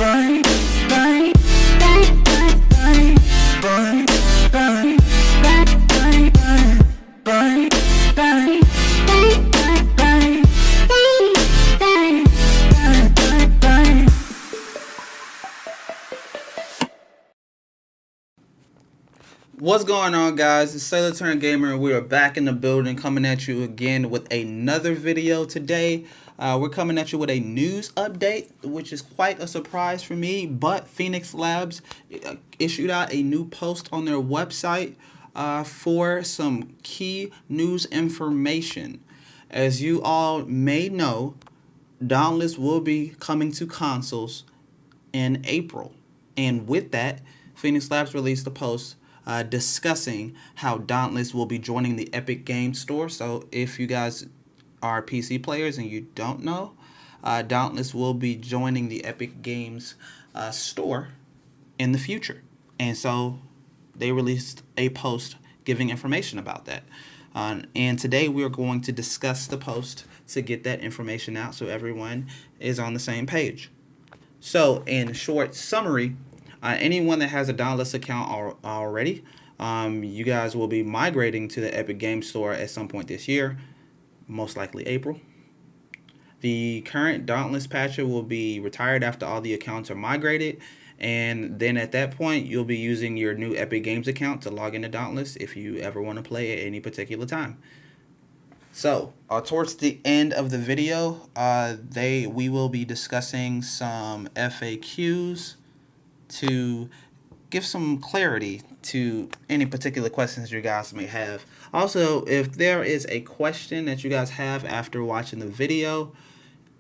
What's going on, guys? It's Sailor Turn Gamer, and we are back in the building, coming at you again with another video today. We're coming at you with a news update, which is quite a surprise for me, but Phoenix Labs issued out a new post on their website for some key news information. As you all may know, Dauntless will be coming to consoles in April, and with that, Phoenix Labs released a post discussing how Dauntless will be joining the Epic Games Store. So if you guys are PC players and you don't know, Dauntless will be joining the Epic Games Store in the future. And so they released a post giving information about that. And today we are going to discuss the post to get that information out so everyone is on the same page. So in short summary, anyone that has a Dauntless account already, you guys will be migrating to the Epic Games Store at some point this year, most likely April. The current Dauntless patcher will be retired after all the accounts are migrated, and then at that point, you'll be using your new Epic Games account to log into Dauntless if you ever want to play at any particular time. So, towards the end of the video, we will be discussing some FAQs to give some clarity to any particular questions you guys may have. Also, if there is a question that you guys have after watching the video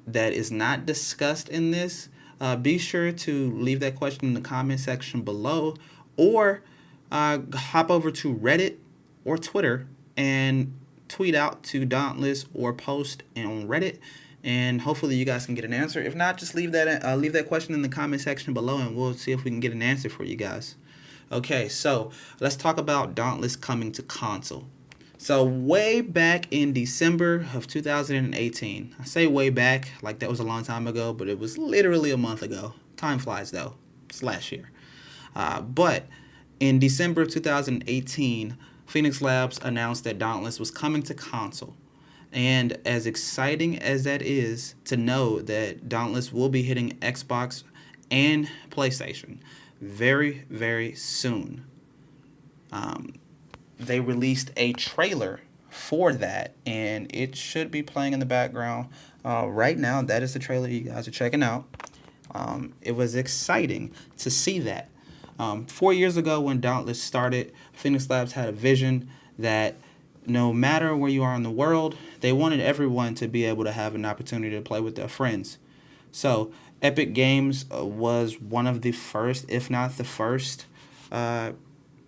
that is not discussed in this, be sure to leave that question in the comment section below, or hop over to Reddit or Twitter and tweet out to Dauntless or post on Reddit, and hopefully you guys can get an answer. If not, just leave that question in the comment section below, and we'll see if we can get an answer for you guys. Okay, so let's talk about Dauntless coming to console. So way back in December of 2018, I say way back like that was a long time ago, but it was literally a month ago. Time flies though. It's last year. But in December of 2018, Phoenix Labs announced that Dauntless was coming to console. And as exciting as that is to know that Dauntless will be hitting Xbox and PlayStation very, very soon, they released a trailer for that, and it should be playing in the background right now. That is the trailer you guys are checking out. It was exciting to see that. 4 years ago when Dauntless started, Phoenix Labs had a vision that no matter where you are in the world, they wanted everyone to be able to have an opportunity to play with their friends. So Epic Games was one of the first, if not the first,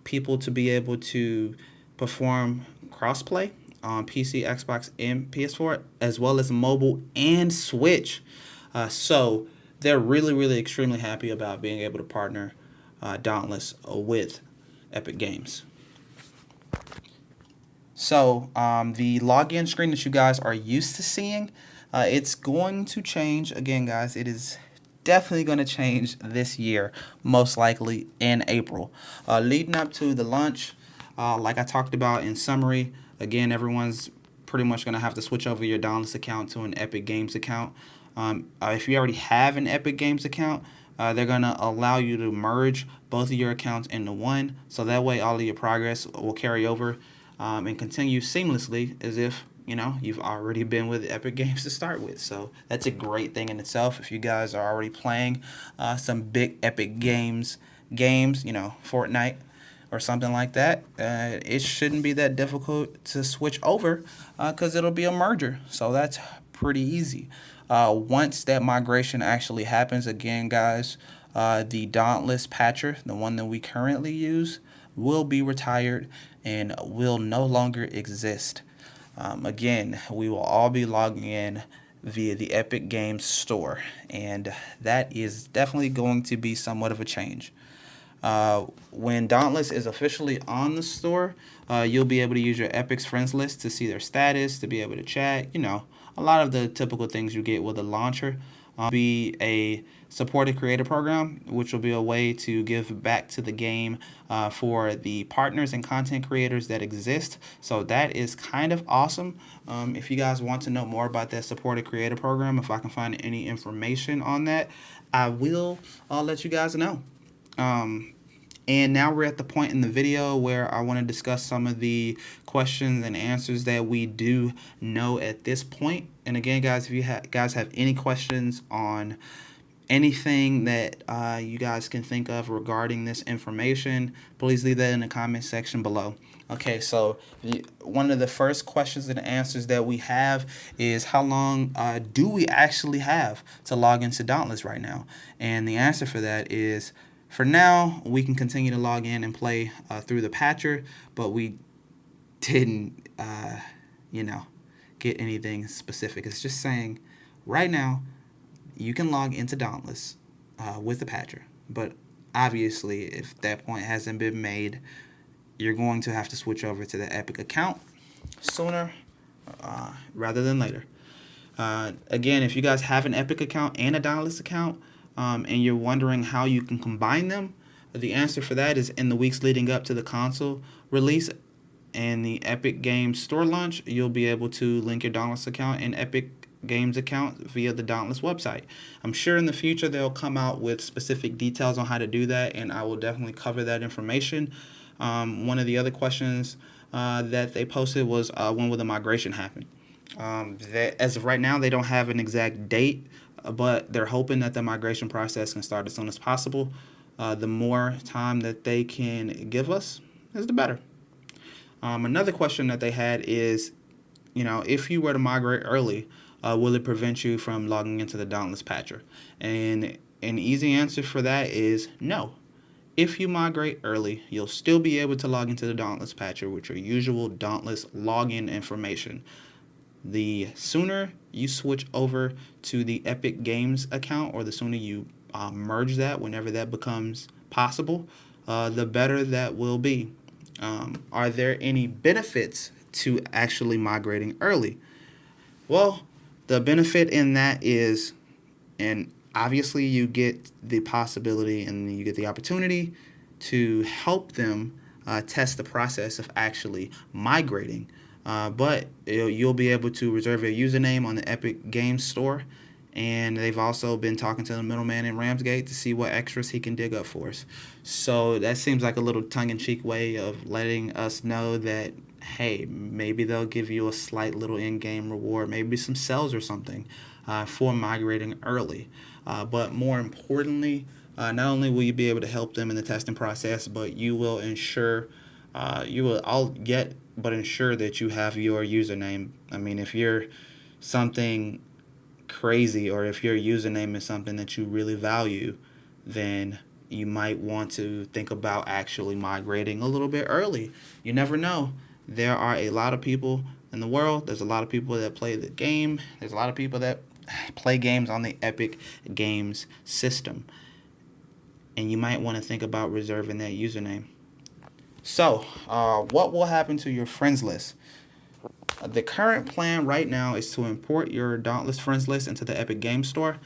people to be able to perform crossplay on PC, Xbox, and PS4, as well as mobile and Switch. So they're really, really extremely happy about being able to partner Dauntless with Epic Games. So the login screen that you guys are used to seeing, it's going to change. Again, guys, it is definitely going to change this year, most likely in April. Leading up to the launch, like I talked about in summary, again, everyone's pretty much going to have to switch over your Dauntless account to an Epic Games account. If you already have an Epic Games account, they're going to allow you to merge both of your accounts into one, so that way all of your progress will carry over and continue seamlessly as if, you know, you've already been with Epic Games to start with. So that's a great thing in itself. If you guys are already playing some big Epic games, you know, Fortnite or something like that, it shouldn't be that difficult to switch over because it'll be a merger. So that's pretty easy. Once that migration actually happens, again, guys, the Dauntless patcher, the one that we currently use, will be retired and will no longer exist. Again, we will all be logging in via the Epic Games Store, and that is definitely going to be somewhat of a change. When Dauntless is officially on the store, you'll be able to use your Epic's friends list to see their status, to be able to chat, you know, a lot of the typical things you get with a launcher. Be a supported creator program, which will be a way to give back to the game for the partners and content creators that exist. So that is kind of awesome. If you guys want to know more about that supported creator program, if I can find any information on that, I will let you guys know. And now we're at the point in the video where I want to discuss some of the questions and answers that we do know at this point. And again, guys, if you guys have any questions on anything that you guys can think of regarding this information, please leave that in the comment section below. Okay, so one of the first questions and answers that we have is how long do we actually have to log into Dauntless right now? And the answer for that is, for now, we can continue to log in and play through the patcher, but we didn't, get anything specific. It's just saying right now you can log into Dauntless with the patcher, but obviously if that point hasn't been made, you're going to have to switch over to the Epic account sooner rather than later. Again, if you guys have an Epic account and a Dauntless account, and you're wondering how you can combine them, the answer for that is in the weeks leading up to the console release and the Epic Games Store launch, you'll be able to link your Dauntless account and Epic Games account via the Dauntless website. I'm sure in the future they'll come out with specific details on how to do that, and I will definitely cover that information. One of the other questions that they posted was when will the migration happen? As of right now, they don't have an exact date, but they're hoping that the migration process can start as soon as possible. The more time that they can give us is the better. Another question that they had is, if you were to migrate early, will it prevent you from logging into the Dauntless patcher? And an easy answer for that is no. If you migrate early, you'll still be able to log into the Dauntless patcher with your usual Dauntless login information. The sooner you switch over to the Epic Games account, or the sooner you merge that, whenever that becomes possible, the better that will be. Are there any benefits to actually migrating early? Well, the benefit in that is, and obviously you get the possibility and you get the opportunity to help them test the process of actually migrating. But you'll be able to reserve your username on the Epic Games Store, and they've also been talking to the middleman in Ramsgate to see what extras he can dig up for us. So that seems like a little tongue-in-cheek way of letting us know that, hey, maybe they'll give you a slight little in-game reward, maybe some cells or something for migrating early. But more importantly, not only will you be able to help them in the testing process, but you will ensure ensure that you have your username. I mean, if you're something crazy, or if your username is something that you really value, then you might want to think about actually migrating a little bit early. You never know. There are a lot of people in the world. There's a lot of people that play the game. There's a lot of people that play games on the Epic Games system. And you might want to think about reserving that username. So, what will happen to your friends list? The current plan right now is to import your Dauntless friends list into the Epic Games Store.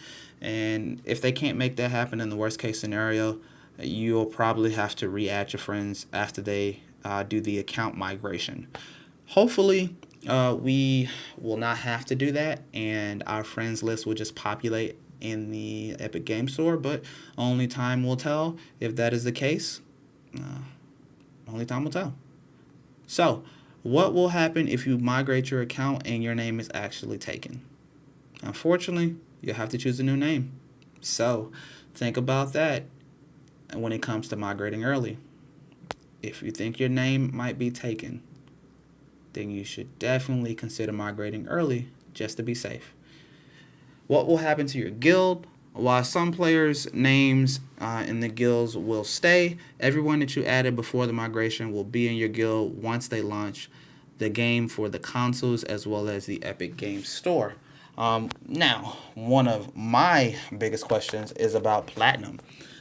And if they can't make that happen, in the worst case scenario, you'll probably have to re-add your friends after they do the account migration. Hopefully, we will not have to do that, and our friends list will just populate in the Epic Games Store, but only time will tell if that is the case. Only time will tell. So, what will happen if you migrate your account and your name is actually taken? Unfortunately, you'll have to choose a new name. So, think about that when it comes to migrating early. If you think your name might be taken, then you should definitely consider migrating early just to be safe. What will happen to your guild? While some players' names in the guilds will stay, everyone that you added before the migration will be in your guild once they launch the game for the consoles as well as the Epic Games Store. Now, one of my biggest questions is about Platinum,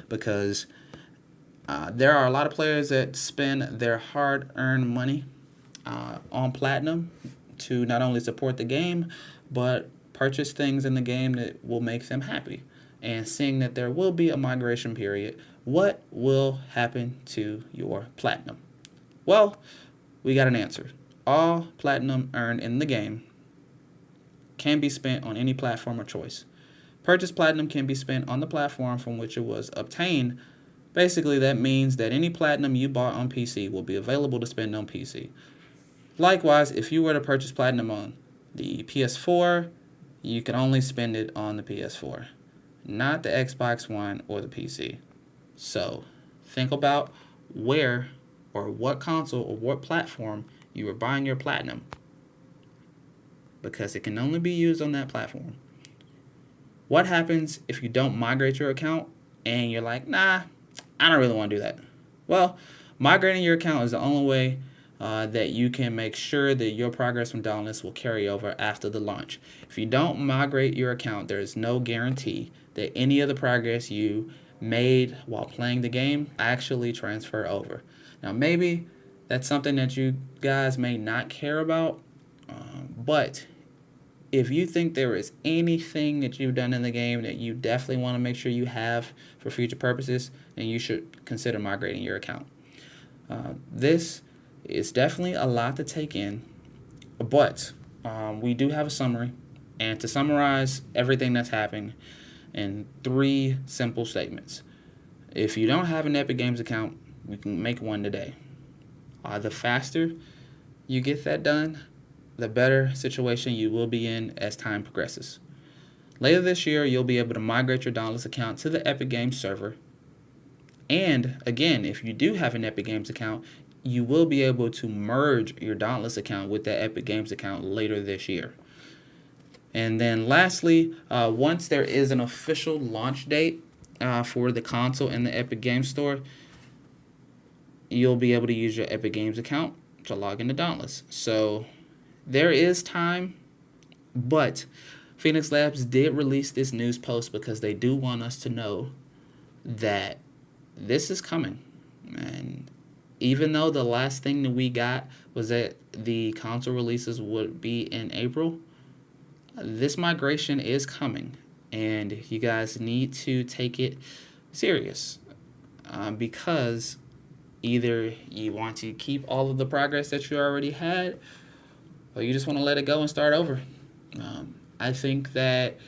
because there are a lot of players that spend their hard-earned money on Platinum to not only support the game, but purchase things in the game that will make them happy. And seeing that there will be a migration period, what will happen to your platinum? Well, we got an answer. All platinum earned in the game can be spent on any platform of choice. Purchased platinum can be spent on the platform from which it was obtained. Basically, that means that any platinum you bought on PC will be available to spend on PC. Likewise, if you were to purchase platinum on the PS4, you can only spend it on the PS4, not the Xbox One or the PC. So, think about where or what console or what platform you are buying your platinum, because it can only be used on that platform. What happens if you don't migrate your account and you're like, nah, I don't really want to do that? Well, migrating your account is the only way that you can make sure that your progress from Dauntless will carry over after the launch. If you don't migrate your account, there is no guarantee that any of the progress you made while playing the game actually transfer over. Now, maybe that's something that you guys may not care about, but if you think there is anything that you've done in the game that you definitely want to make sure you have for future purposes, then you should consider migrating your account. This is definitely a lot to take in, but we do have a summary. And to summarize everything that's happening in 3 simple statements. If you don't have an Epic Games account, you can make one today. The faster you get that done, the better situation you will be in as time progresses. Later this year, you'll be able to migrate your Dauntless account to the Epic Games server. And again, if you do have an Epic Games account, you will be able to merge your Dauntless account with that Epic Games account later this year. And then lastly, once there is an official launch date for the console in the Epic Games Store, you'll be able to use your Epic Games account to log into Dauntless. So there is time, but Phoenix Labs did release this news post because they do want us to know that this is coming. And even though the last thing that we got was that the console releases would be in April, this migration is coming, and you guys need to take it serious because either you want to keep all of the progress that you already had, or you just want to let it go and start over. I think that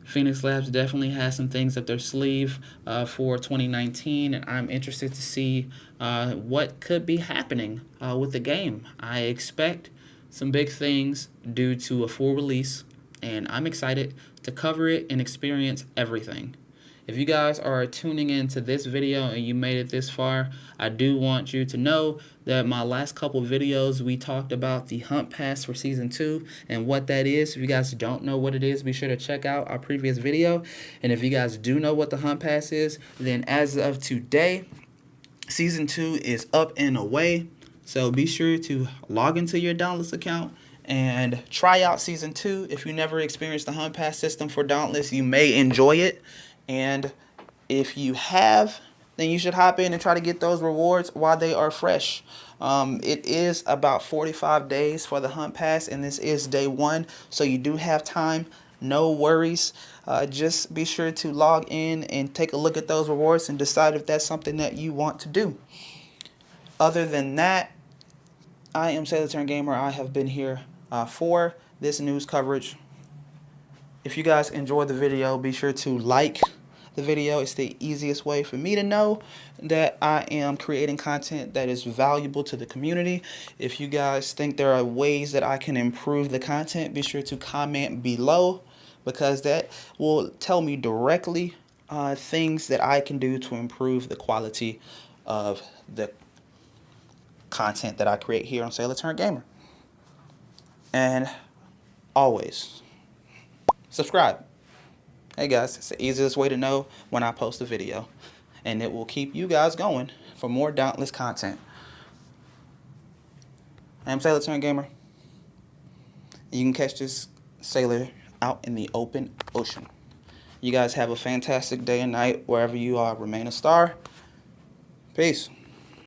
Phoenix Labs definitely has some things up their sleeve for 2019, and I'm interested to see what could be happening with the game. I expect some big things due to a full release, and I'm excited to cover it and experience everything. If you guys are tuning into this video and you made it this far, I do want you to know that my last couple videos, we talked about the Hunt Pass for Season 2 and what that is. If you guys don't know what it is, be sure to check out our previous video. And if you guys do know what the Hunt Pass is, then as of today, Season 2 is up and away. So be sure to log into your Dauntless account and try out Season 2. If you never experienced the Hunt Pass system for Dauntless, you may enjoy it. And if you have, then you should hop in and try to get those rewards while they are fresh. It is about 45 days for the Hunt Pass, and this is day 1, so you do have time. No worries. Just be sure to log in and take a look at those rewards and decide if that's something that you want to do. Other than that, I am Sailor Turn Gamer. I have been here for this news coverage. If you guys enjoyed the video, be sure to like the video. It's the easiest way for me to know that I am creating content that is valuable to the community. If you guys think there are ways that I can improve the content, be sure to comment below, because that will tell me directly things that I can do to improve the quality of the content that I create here on Sailor Turn Gamer. And always subscribe. Hey guys, it's the easiest way to know when I post a video, and it will keep you guys going for more Dauntless content. I'm Sailor Turn Gamer. You can catch this sailor out in the open ocean. You guys have a fantastic day and night wherever you are. Remain a star. Peace.